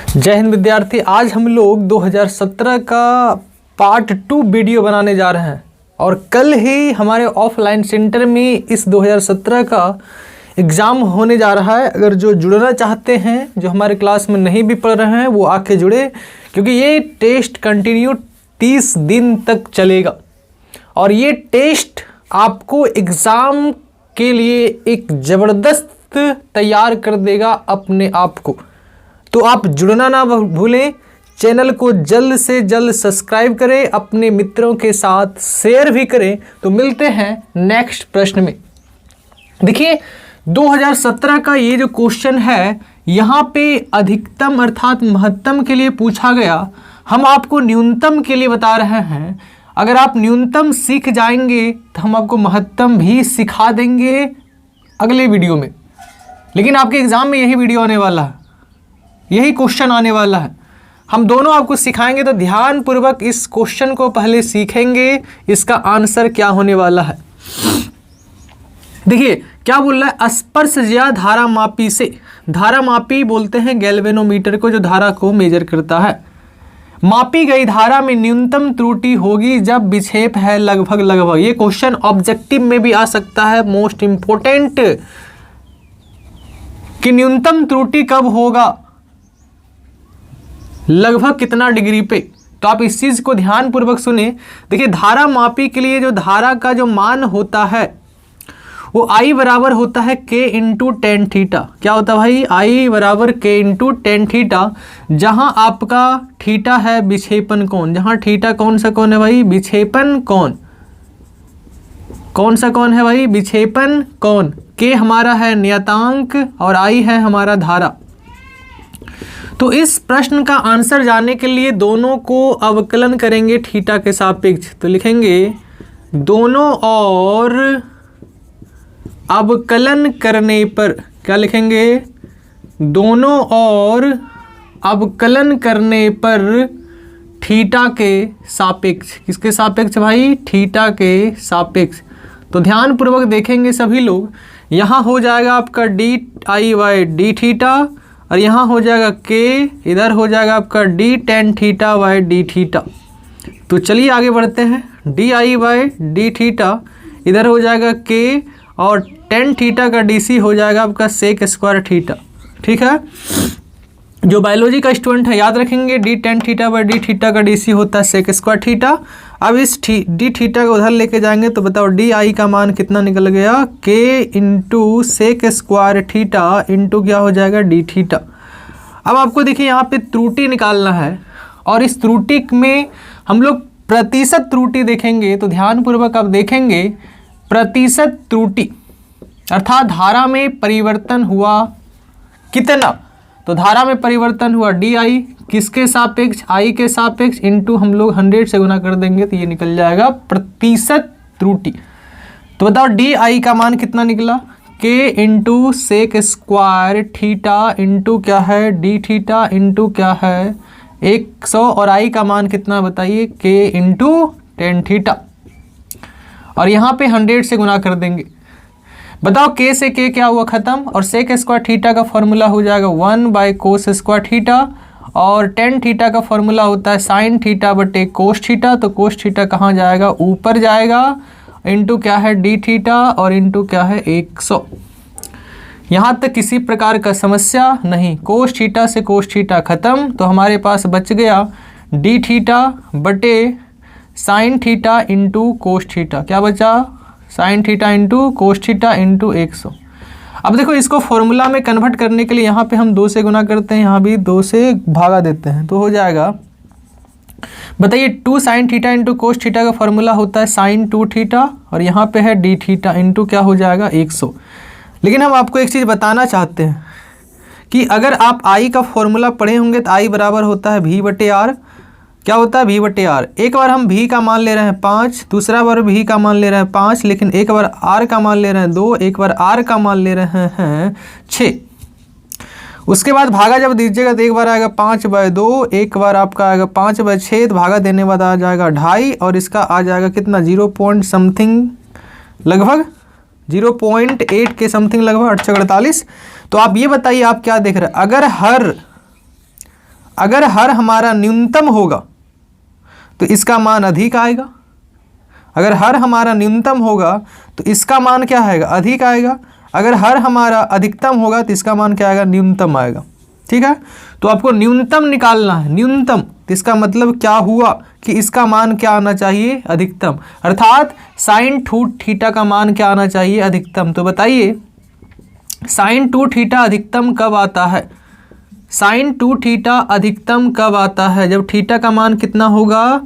जय हिंद विद्यार्थी। आज हम लोग 2017 का पार्ट 2 वीडियो बनाने जा रहे हैं और कल ही हमारे ऑफलाइन सेंटर में इस 2017 का एग्ज़ाम होने जा रहा है। अगर जो जुड़ना चाहते हैं, जो हमारे क्लास में नहीं भी पढ़ रहे हैं, वो आके जुड़े, क्योंकि ये टेस्ट कंटिन्यू 30 दिन तक चलेगा और ये टेस्ट आपको एग्ज़ाम के लिए एक ज़बरदस्त तैयार कर देगा अपने आप को। तो आप जुड़ना ना भूलें, चैनल को जल्द से जल्द सब्सक्राइब करें, अपने मित्रों के साथ शेयर भी करें। तो मिलते हैं नेक्स्ट प्रश्न में। देखिए 2017 का ये जो क्वेश्चन है, यहाँ पे अधिकतम अर्थात महत्तम के लिए पूछा गया। हम आपको न्यूनतम के लिए बता रहे हैं। अगर आप न्यूनतम सीख जाएंगे तो हम आपको महत्तम भी सिखा देंगे अगले वीडियो में। लेकिन आपके एग्ज़ाम में यही वीडियो आने वाला है, यही क्वेश्चन आने वाला है। हम दोनों आपको सिखाएंगे, तो ध्यानपूर्वक इस क्वेश्चन को पहले सीखेंगे, इसका आंसर क्या होने वाला है। देखिए क्या बोल रहा है, स्पर्शज्या धारामापी से, धारामापी बोलते हैं गैल्वेनोमीटर को, जो धारा को मेजर करता है। मापी गई धारा में न्यूनतम त्रुटि होगी जब विक्षेप है लगभग लगभग। ये क्वेश्चन ऑब्जेक्टिव में भी आ सकता है। मोस्ट इंपोर्टेंट कि न्यूनतम त्रुटि कब होगा, लगभग कितना डिग्री पे। तो आप इस चीज को ध्यानपूर्वक सुने। देखिए धारा मापी के लिए जो धारा का जो मान होता है वो I बराबर होता है K इंटू टेन थीटा। क्या होता है भाई? I बराबर K इंटू टेन थीटा, जहां आपका थीटा है विक्षेपण कोण। जहां थीटा कौन सा कोण है भाई? विक्षेपण कोण। कौन सा कोण है भाई? विक्षेपण कोण। K हमारा है नियतांक और I है हमारा धारा। तो इस प्रश्न का आंसर जानने के लिए दोनों को अवकलन करेंगे थीटा के सापेक्ष। तो लिखेंगे दोनों और अवकलन करने पर, क्या लिखेंगे? दोनों और अवकलन करने पर थीटा के सापेक्ष। किसके सापेक्ष भाई? थीटा के सापेक्ष। तो ध्यानपूर्वक देखेंगे सभी लोग। यहाँ हो जाएगा आपका D I by D theta और यहाँ हो जाएगा के, इधर हो जाएगा आपका D tan theta by D theta. तो चलिए आगे बढ़ते हैं। D I by D theta, इधर हो जाएगा के, और टेन थीटा का डीसी हो जाएगा आपका सेक स्क्वायर थीटा। ठीक है, जो बायोलॉजी का स्टूडेंट है याद रखेंगे, D tan theta by D theta का डीसी होता है सेक स्क्वायर थीटा। अब इस डी थीटा को उधर लेके जाएंगे तो बताओ डी आई का मान कितना निकल गया? K into sec square theta into क्या हो जाएगा? D theta. अब आपको देखिए यहाँ पे त्रुटि निकालना है और इस त्रुटि में हम लोग प्रतिशत त्रुटि देखेंगे। तो ध्यानपूर्वक आप देखेंगे प्रतिशत त्रुटि अर्थात धारा में परिवर्तन हुआ कितना। तो धारा में परिवर्तन हुआ डी आई, किसके सापेक्ष? आई के सापेक्ष, इंटू हम लोग 100 से गुना कर देंगे तो ये निकल जाएगा प्रतिशत त्रुटि। तो बताओ डी आई का मान कितना निकला? K into sec square theta into क्या है? डी थीटा इंटू क्या है? 100, और आई का मान कितना बताइए? के इंटू टेन थीटा, और यहाँ पे 100 से गुना कर देंगे। बताओ के से के क्या हुआ? खत्म। और सेक स्क्वायर थीटा का फॉर्मूला हो जाएगा 1 बाई कोस स्क्वायर थीटा, और टेन थीटा का फॉर्मूला होता है साइन थीटा बटे कोस थीटा। तो कोस थीटा कहाँ जाएगा? ऊपर जाएगा, इंटू क्या है? डी थीटा, और इंटू क्या है? 100। यहाँ तक किसी प्रकार का समस्या नहीं। कोस थीटा से कोस थीटा खत्म, तो हमारे पास बच गया डी थीटा बटे sine theta into cos theta. क्या बचा? Sine theta into cos theta into 100। अब देखो इसको फॉर्मूला में कन्वर्ट करने के लिए यहाँ पे हम 2 से गुना करते हैं, यहाँ भी 2 से भागा देते हैं, तो हो जाएगा, बताइए 2 sine theta into cos theta का फॉर्मूला होता है साइन 2 थीटा, और यहाँ पे है डी थीटा इंटू क्या हो जाएगा? 100। लेकिन हम आपको एक चीज़ बताना चाहते हैं कि अगर आप आई का फॉर्मूला पढ़े होंगे तो आई बराबर होता है भी बटे आर। क्या होता है? भी बटे आर। एक बार हम भी का मान ले रहे हैं 5, दूसरा बार भी का मान ले रहे हैं 5, लेकिन एक बार आर का मान ले रहे हैं 2, एक बार आर का मान ले रहे हैं 6। उसके बाद भागा जब दीजिएगा तो एक बार आएगा 5/2, एक बार आपका आएगा 5/6, तो भागा देने बाद आ जाएगा 2.5, और इसका आ जाएगा कितना? 0 पॉइंट समथिंग, लगभग 0.8 के समथिंग, लगभग 848। तो आप ये बताइए आप क्या देख रहे हैं? अगर हर हमारा न्यूनतम होगा तो इसका मान अधिक आएगा, अगर हर हमारा न्यूनतम होगा तो इसका मान क्या आएगा, अधिक आएगा, अगर हर हमारा अधिकतम होगा तो इसका मान क्या आएगा, न्यूनतम आएगा। ठीक है, तो आपको न्यूनतम निकालना है, न्यूनतम, तो इसका मतलब क्या हुआ कि इसका मान क्या आना चाहिए, अधिकतम, अर्थात साइन 2 थीटा का मान क्या आना चाहिए, अधिकतम। तो बताइए साइन 2 थीटा अधिकतम कब आता है, साइन 2 थीटा अधिकतम कब आता है, जब थीटा का मान कितना होगा,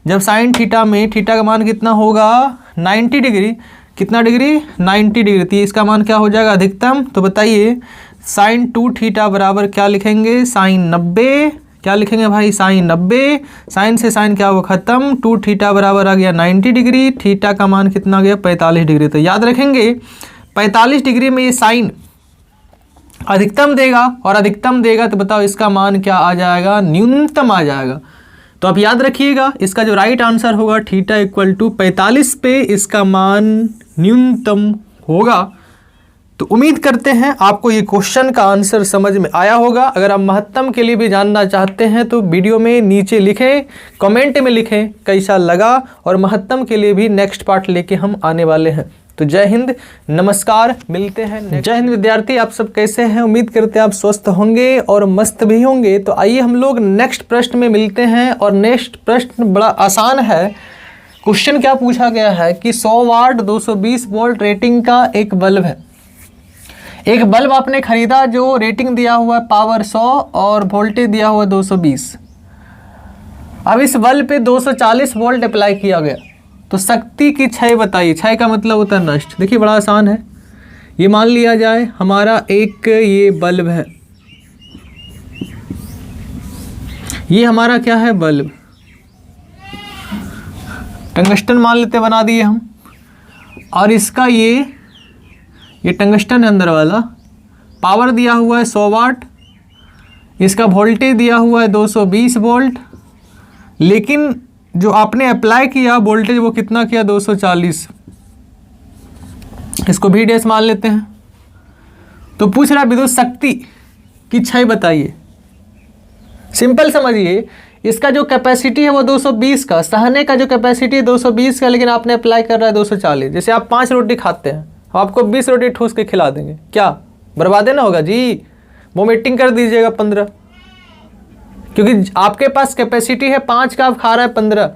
जब साइन थीटा में थीटा का मान कितना होगा 90 डिग्री, कितना डिग्री 90 डिग्री, तो इसका मान क्या हो जाएगा, अधिकतम। तो बताइए साइन 2 थीटा बराबर क्या लिखेंगे, साइन 90, क्या लिखेंगे भाई, साइन 90, साइन से साइन क्या होगा खत्म, 2 थीटा बराबर आ गया 90 डिग्री, थीटा का मान कितना गया 45 डिग्री। तो याद रखेंगे 45 डिग्री में ये साइन अधिकतम देगा, और अधिकतम देगा तो बताओ इसका मान क्या आ जाएगा, न्यूनतम आ जाएगा। तो आप याद रखिएगा इसका जो राइट आंसर होगा थीटा इक्वल टू 45 पे इसका मान न्यूनतम होगा। तो उम्मीद करते हैं आपको ये क्वेश्चन का आंसर समझ में आया होगा। अगर आप महत्तम के लिए भी जानना चाहते हैं तो वीडियो में नीचे लिखें, कमेंट में लिखें कैसा लगा, और महत्तम के लिए भी नेक्स्ट पार्ट लेके हम आने वाले हैं। तो जय हिंद, नमस्कार, मिलते हैं। जय हिंद विद्यार्थी, आप सब कैसे हैं, उम्मीद करते हैं आप स्वस्थ होंगे और मस्त भी होंगे। तो आइए हम लोग नेक्स्ट प्रश्न में मिलते हैं, और नेक्स्ट प्रश्न बड़ा आसान है। क्वेश्चन क्या पूछा गया है कि 100 वाट 220 वोल्ट रेटिंग का एक बल्ब है, एक बल्ब आपने खरीदा जो रेटिंग दिया हुआ है पावर 100 और वोल्टेज दिया हुआ 220। अब इस बल्ब पे 240 वोल्ट अप्लाई किया गया, तो शक्ति की क्षय बताइए। क्षय का मतलब होता है नष्ट। देखिए बड़ा आसान है, ये मान लिया जाए हमारा एक ये बल्ब है, ये हमारा क्या है, बल्ब, टंगस्टन मान लेते, बना दिए हम, और इसका ये टंगस्टन है अंदर वाला, पावर दिया हुआ है 100 वाट, इसका वोल्टेज दिया हुआ है 220 वोल्ट, लेकिन जो आपने अप्लाई किया वोल्टेज वो कितना किया 240, इसको भी डैश मान लेते हैं। तो पूछ रहा है विद्युत शक्ति की क्षय बताइए। सिंपल समझिए, इसका जो कैपेसिटी है वो 220 का, सहने का जो कैपेसिटी है 220 का, लेकिन आपने अप्लाई कर रहा है 240। जैसे आप 5 रोटी खाते हैं, आपको 20 रोटी ठूस के खिला देंगे, क्या बर्बाद ना होगा जी, वोमिटिंग कर दीजिएगा 15, क्योंकि आपके पास कैपेसिटी है 5 का, आप खा रहा है 15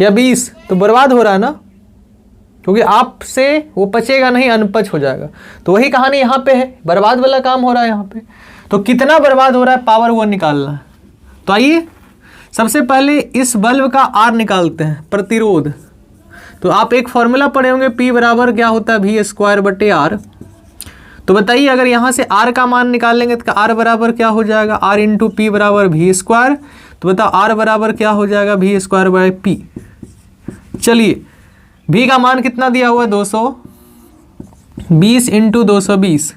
या 20, तो बर्बाद हो रहा है ना, क्योंकि आपसे वो पचेगा नहीं, अनपच हो जाएगा। तो वही कहानी यहाँ पे है, बर्बाद वाला काम हो रहा है यहाँ पे। तो कितना बर्बाद हो रहा है पावर वो निकालना है। तो आइए सबसे पहले इस बल्ब का आर निकालते हैं, प्रतिरोध। तो आप एक फॉर्मूला पढ़े होंगे, P बराबर क्या होता है V²/R। तो बताइए अगर यहाँ से R का मान निकालेंगे तो R बराबर क्या हो जाएगा, R × P बराबर V²। तो बताओ R बराबर क्या हो जाएगा, V²/P। चलिए V का मान कितना दिया हुआ है 220 × 220,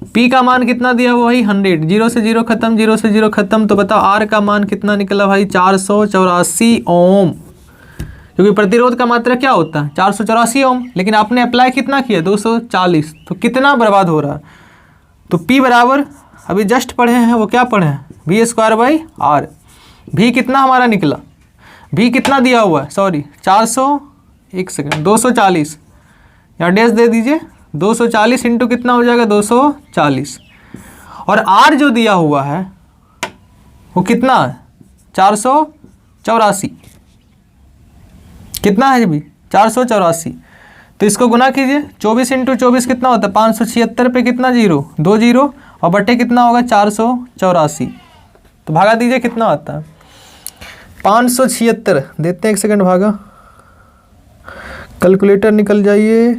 P का मान कितना दिया हुआ भाई 100, 0 से 0 खत्म, 0 से 0 खत्म। तो बताओ R का मान कितना निकला भाई 484 ओम, क्योंकि प्रतिरोध का मात्रा क्या होता है 484 ओम, लेकिन आपने अप्लाई कितना किया 240, तो कितना बर्बाद हो रहा है। तो P बराबर अभी जस्ट पढ़े हैं, वो क्या पढ़े हैं V²/R। V कितना हमारा निकला, V कितना दिया हुआ है, सॉरी 240, या डैश दे दीजिए, 240 इंटू कितना हो जाएगा 240, और R जो दिया हुआ है वो कितना है 484, कितना है भी 484। तो इसको गुना कीजिए, 24 × 24 कितना होता है 576 पे कितना जीरो, 2 जीरो, और बटे कितना होगा 484। तो भागा दीजिए कितना आता है 576, देते हैं 1 सेकंड भागा, कैलकुलेटर निकल जाइए,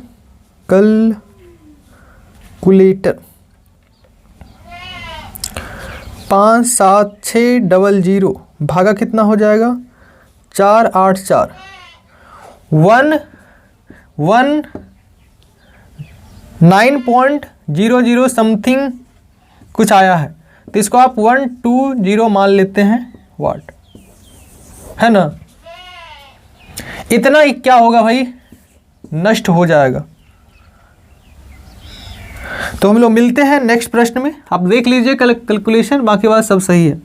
कैलकुलेटर 57600 भागा कितना हो जाएगा 484, 119.00 समथिंग कुछ आया है। तो इसको आप 120 मान लेते हैं वाट, है ना। इतना ही क्या होगा भाई, नष्ट हो जाएगा। तो हम लोग मिलते हैं नेक्स्ट प्रश्न में, आप देख लीजिए कैलकुलेशन, बाकी बात सब सही है।